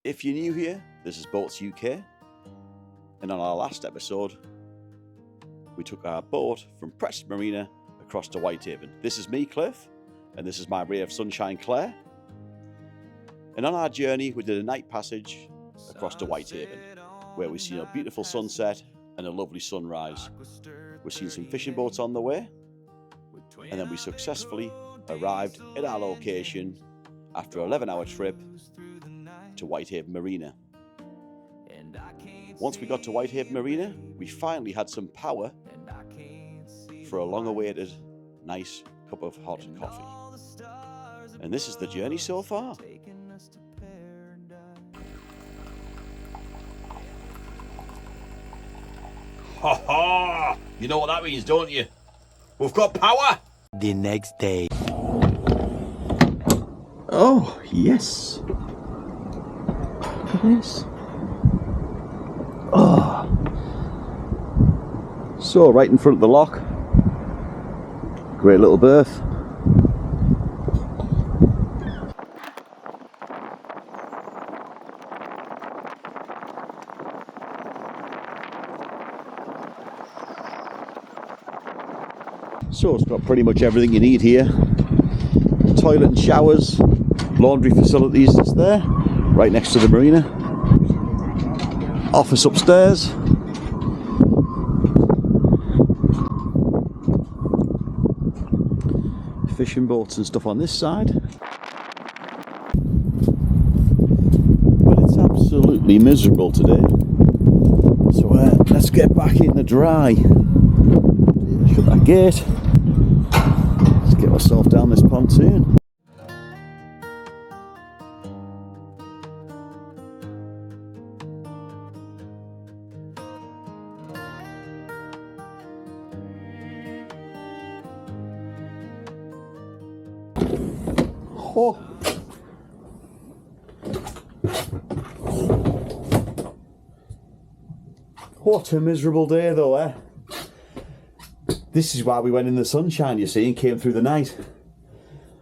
If you're new here, this is Boats UK, and on our last episode we took our boat from Preston Marina across to Whitehaven. This is me, Cliff, and this is my ray of sunshine, Claire. And on our journey we did a night passage across to Whitehaven, where we've seen a beautiful sunset and a lovely sunrise. We've seen some fishing boats on the way, and then we successfully arrived at our location after an 11-hour trip to Whitehaven Marina. Once we got to Whitehaven Marina, we finally had some power for a long-awaited nice cup of hot coffee. And this is the journey so far. Ha ha! You know what that means, don't you? We've got power! The next day. Oh, yes. Yes. Oh. So, right in front of the lock. Great little berth. So it's got pretty much everything you need here. Toilet and showers, laundry facilities just there, right next to the marina. Office upstairs. Fishing boats and stuff on this side. But it's absolutely miserable today. So let's get back in the dry. Shut that gate. Let's get ourselves down this pontoon. Oh. What a miserable day though, eh? This is why we went in the sunshine, you see, and came through the night.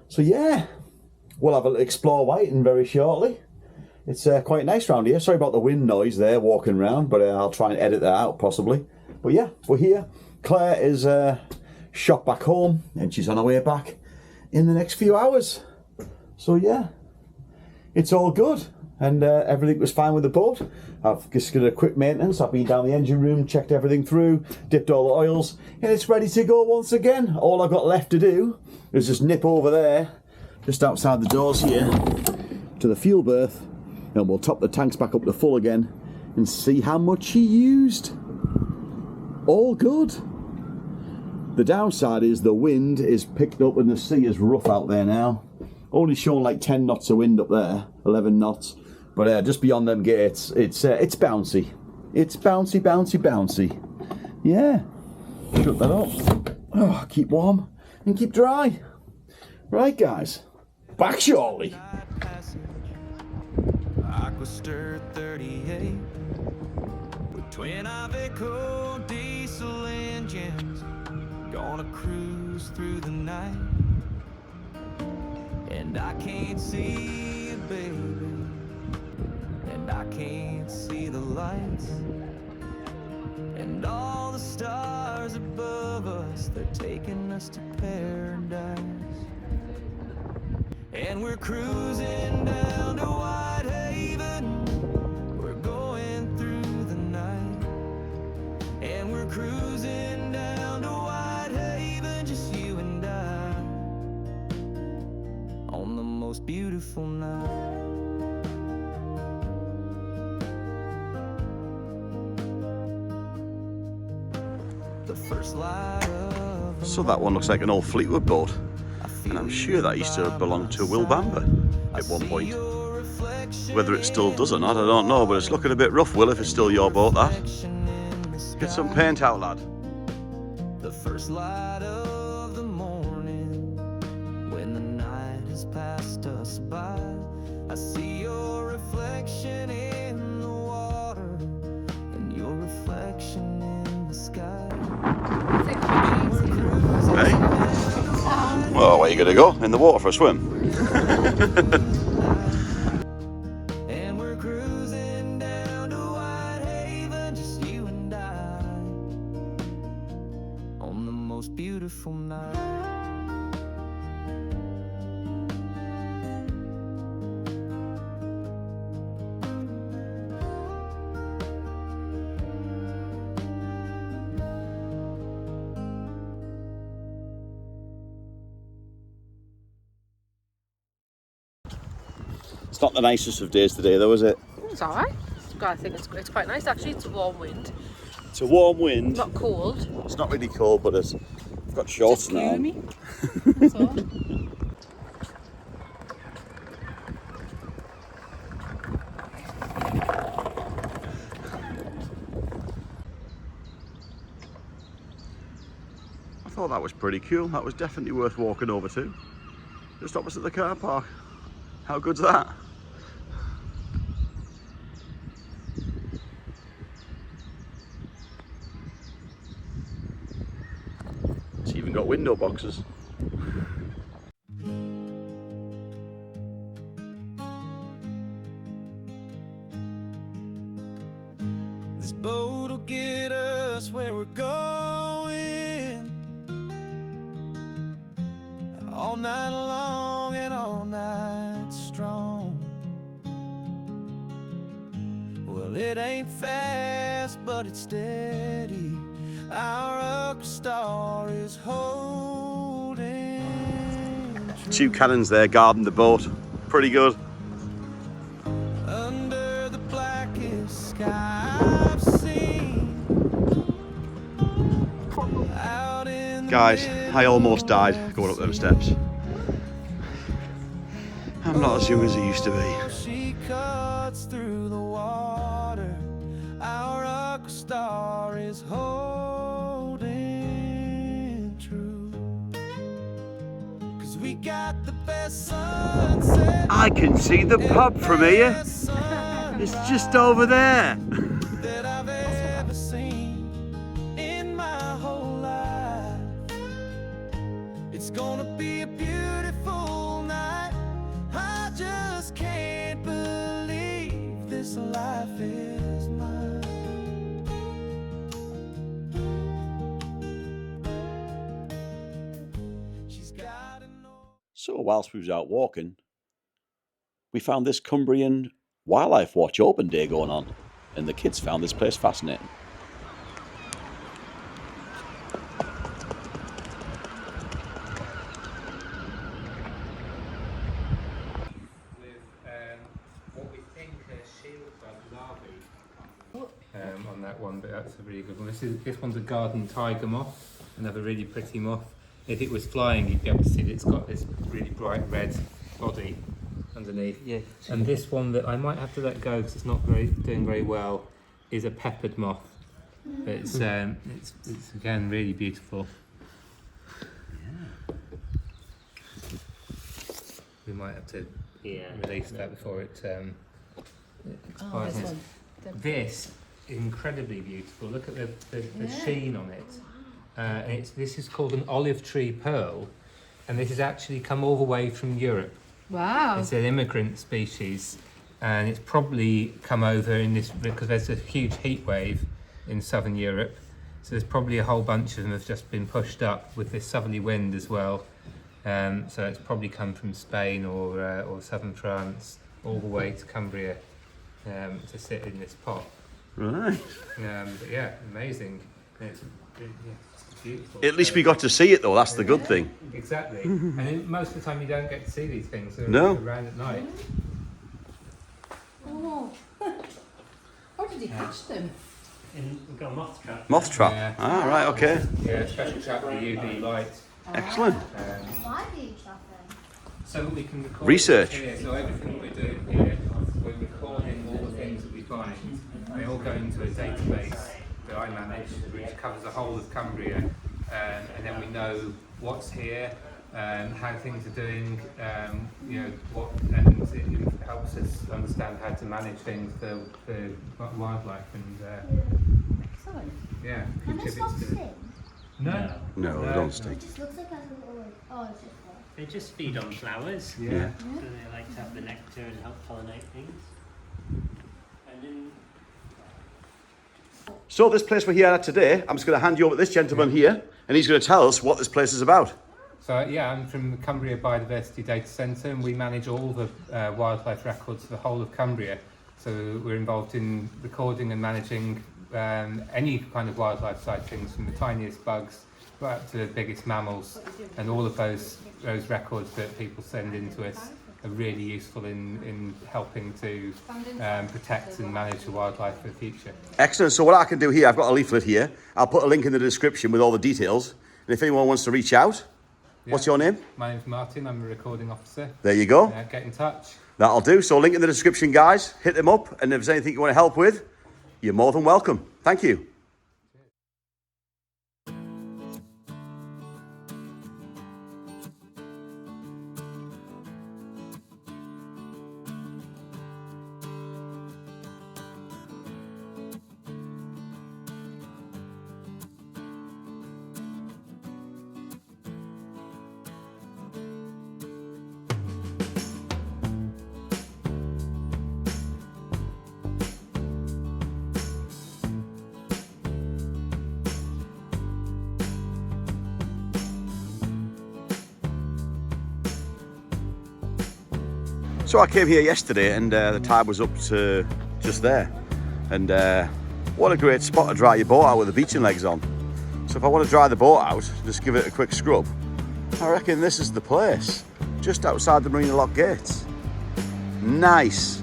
So yeah, we'll have a little explore Whitehaven very shortly. It's quite nice round here. Sorry about the wind noise there walking around, but I'll try and edit that out possibly. But yeah, we're here. Claire is shot back home and she's on her way back in the next few hours. So yeah, it's all good. And everything was fine with the boat. I've just got a quick maintenance. I've been down the engine room, checked everything through, dipped all the oils, and it's ready to go once again. All I've got left to do is just nip over there, just outside the doors here, to the fuel berth, and we'll top the tanks back up to full again and see how much she used. All good. The downside is the wind is picked up and the sea is rough out there now. Only showing like 10 knots of wind up there, 11 knots. But just beyond them gates, it's bouncy. It's bouncy, bouncy, bouncy. Yeah. Shut that up. Oh, keep warm and keep dry. Right, guys. Back shortly. Aquastar 38 with twin Iveco diesel engines, gonna cruise through the night. And I can't see you, baby, and I can't see the lights, and all the stars above us, they're taking us to paradise. And we're cruising down to Whitehaven, we're going through the night. And we're cruising down to Whitehaven, just you and I, on the most beautiful night. The first light of So that one looks like an old Fleetwood boat, and I'm sure that used to belong to Will Bamber at one point. Whether it still does or not, I don't know, but it's looking a bit rough, Will, if it's still your boat, that. Get some paint out, lad. the first light of the morning, when the night has passed us by, I see your reflection in the water and your reflection in the sky. Hey? Well, where are you going to go? In the water for a swim? And we're most beautiful night. It's not the nicest of days today though, is it? It's alright. I think it's quite nice actually. It's a warm wind. It's a warm wind. Not cold. It's not really cold, but I've got shorts now. That's all. I thought that was pretty cool. That was definitely worth walking over to. Just opposite the car park. How good's that? It's even got window boxes. This boat will get us where we're going, all night long and all night strong. Well, it ain't fast, but it's steady. Our Aquastar is holding true. Two cannons there guarding the boat. Pretty good. Under the blackest sky I've seen. Out in the Guys, I almost died going up them steps. I'm not as young as I used to be. She cuts through the water. Our Aquastar is holding true. 'Cause we got the best sunset. I can see the pub from here. It's just over there. That I've ever seen in my whole life. It's gonna be a beautiful night. I just can't believe this life is mine. She's got an So whilst we was out walking, we found this Cumbrian Wildlife Watch open day going on, and the kids found this place fascinating. What we think are shield bug larvae on that one, but that's a really good one. This one's a garden tiger moth, another really pretty moth. If it was flying, you'd be able to see that it's got this really bright red body underneath. Yeah. And this one that I might have to let go because it's not doing very well is a peppered moth. It's again really beautiful. We might have to release that before it expires. this one. This incredibly beautiful. Look at the sheen on it. This is called an olive tree pearl, and this has actually come all the way from Europe. Wow. It's an immigrant species, and it's probably come over in this because there's a huge heat wave in southern Europe. So there's probably a whole bunch of them have just been pushed up with this southerly wind as well. So it's probably come from Spain or southern France all the way to Cumbria to sit in this pot. Right. But yeah, amazing. It's beautiful. At least we got to see it though, that's the good thing. Exactly. And most of the time you don't get to see these things. They're No. around at night. Oh. How did he catch them? We've got a moth trap. Moth trap. Yeah. Ah, right, okay. Yeah, special trap with UV light. Excellent. Why do you trap them? So that we can record Research. here. So everything that we're doing here, we're recording all the things that we find. They all go into a database that I manage, which covers the whole of Cumbria, and then we know what's here, how things are doing, and it helps us understand how to manage things for wildlife and Excellent. yeah, Can this contributes not to sting? No. No, they don't stink. It just looks like a little. Oh, it's just there. They just feed on flowers. Yeah. So they like to have the nectar and help pollinate things. And then So this place we're here at today, I'm just going to hand you over to this gentleman here, and he's going to tell us what this place is about. So yeah, I'm from the Cumbria Biodiversity Data Centre, and we manage all the wildlife records for the whole of Cumbria. So we're involved in recording and managing any kind of wildlife sightings, from the tiniest bugs right up to the biggest mammals, and all of those records that people send in to us are really useful in helping to protect and manage the wildlife for the future. Excellent. So what I can do here, I've got a leaflet here. I'll put a link in the description with all the details. And if anyone wants to reach out, what's your name? My name's Martin, I'm a recording officer. There you go. Get in touch. That'll do. So link in the description, guys. Hit them up. And if there's anything you want to help with, you're more than welcome. Thank you. So I came here yesterday and the tide was up to just there. And what a great spot to dry your boat out with the beaching legs on. So if I want to dry the boat out, just give it a quick scrub, I reckon this is the place. Just outside the Marina Lock gates. Nice.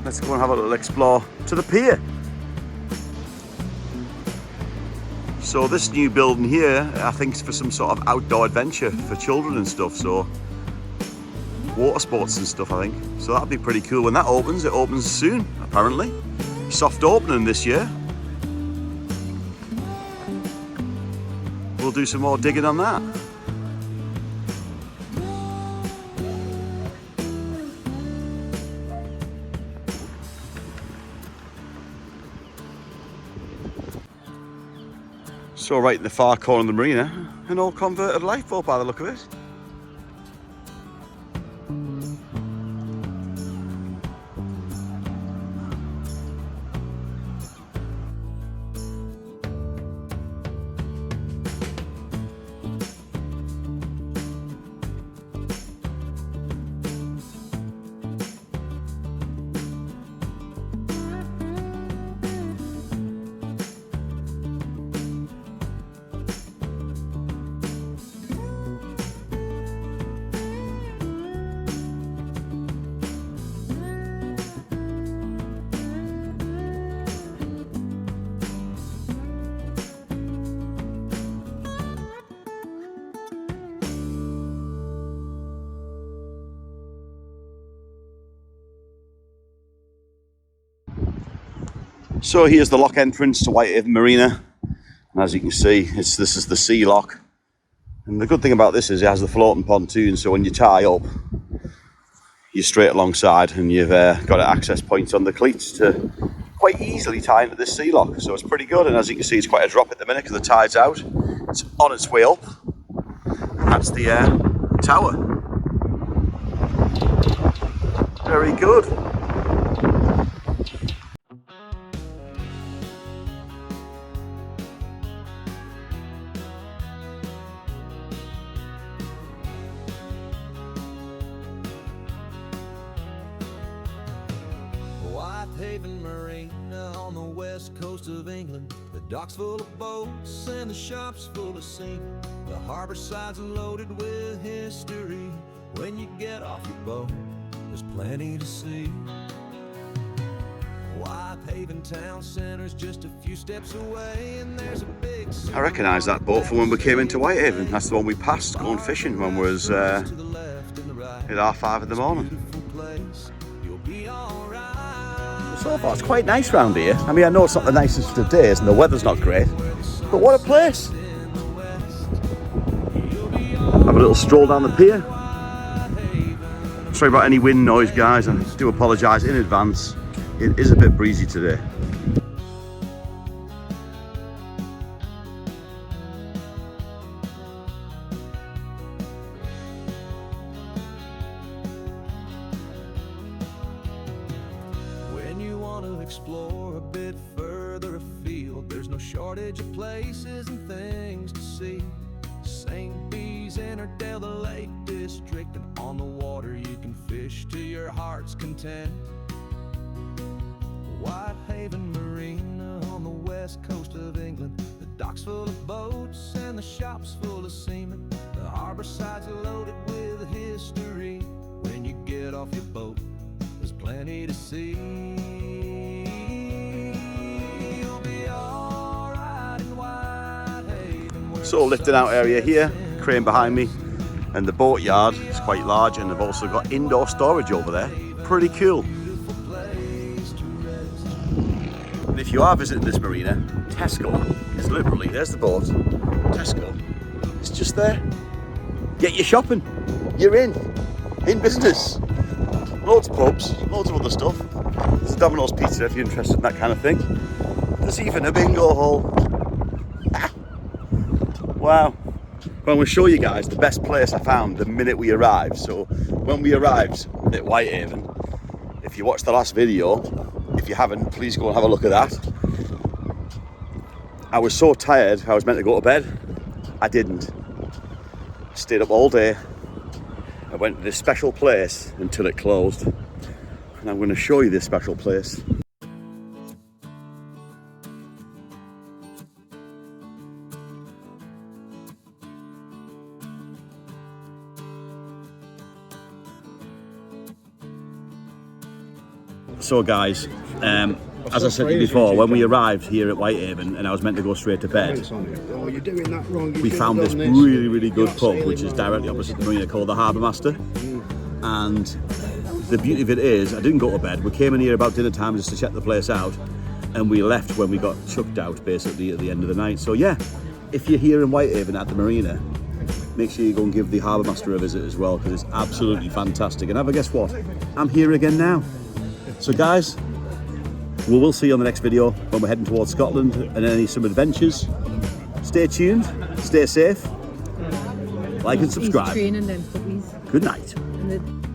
Let's go and have a little explore to the pier. So this new building here, I think is for some sort of outdoor adventure for children and stuff. So water sports and stuff, I think. So that'd be pretty cool when that opens. It opens soon, apparently. Soft opening this year. We'll do some more digging on that. So right in the far corner of the marina, an old converted lifeboat by the look of it. So here's the lock entrance to Whitehaven Marina, and as you can see, this is the sea lock. And the good thing about this is it has the floating pontoon, so when you tie up, you're straight alongside, and you've got access points on the cleats to quite easily tie into this sea lock. So it's pretty good, and as you can see, it's quite a drop at the minute because the tide's out. It's on its way up. That's the tower. Very good. Whitehaven Marina on the west coast of England. The dock's full of boats and the shop's full of seamen. The harbor side's loaded with history. When you get off your boat, there's plenty to see. Whitehaven town center's just a few steps away, and there's a big... I recognise that boat from when we came into Whitehaven. That's the one we passed going fishing when we was at 5:30 in the morning. So far it's quite nice round here. I mean, I know it's not the nicest of days and the weather's not great, but what a place. Have a little stroll down the pier. Sorry about any wind noise, guys, I do apologise in advance. It is a bit breezy today. When you want to explore a bit further afield, there's no No shortage of places and things to see. St. Bees, Interdale, the Lake District, and on the water you can fish to your heart's content. Whitehaven Marina on the west coast of England. The docks full of boats and the shops full of seamen. The harbor side's loaded with history. When you get off your boat, there's plenty to see. You'll be alright in Whitehaven. So lifting out area here, crane behind me, and the boatyard is quite large, and they've also got indoor storage over there. Pretty cool. And if you are visiting this marina, Tesco is literally, there's the boat, Tesco, it's just there. Get your shopping, you're in business. Loads of pubs, loads of other stuff. There's a Domino's pizza if you're interested in that kind of thing. There's even a bingo hall. Wow. Well, I'm going to show you guys the best place I found the minute we arrived. So when we arrived at Whitehaven, if you watched the last video, if you haven't, please go and have a look at that. I was so tired, I was meant to go to bed. I didn't. I stayed up all day. I went to this special place until it closed. And I'm going to show you this special place. So guys, as I said to you before, when we arrived here at Whitehaven and I was meant to go straight to bed, Oh, you're doing that wrong. we found this really good pub which is directly opposite the marina called the Harbour Master. And the beauty of it is, I didn't go to bed, we came in here about dinner time just to check the place out, and we left when we got chucked out basically at the end of the night. So yeah, if you're here in Whitehaven at the marina, make sure you go and give the Harbour Master a visit as well, because it's absolutely fantastic. And have a guess what? I'm here again now. So guys, we will see you on the next video when we're heading towards Scotland and any some adventures. Stay tuned, stay safe, like and subscribe. He's training them puppies. Good night. And the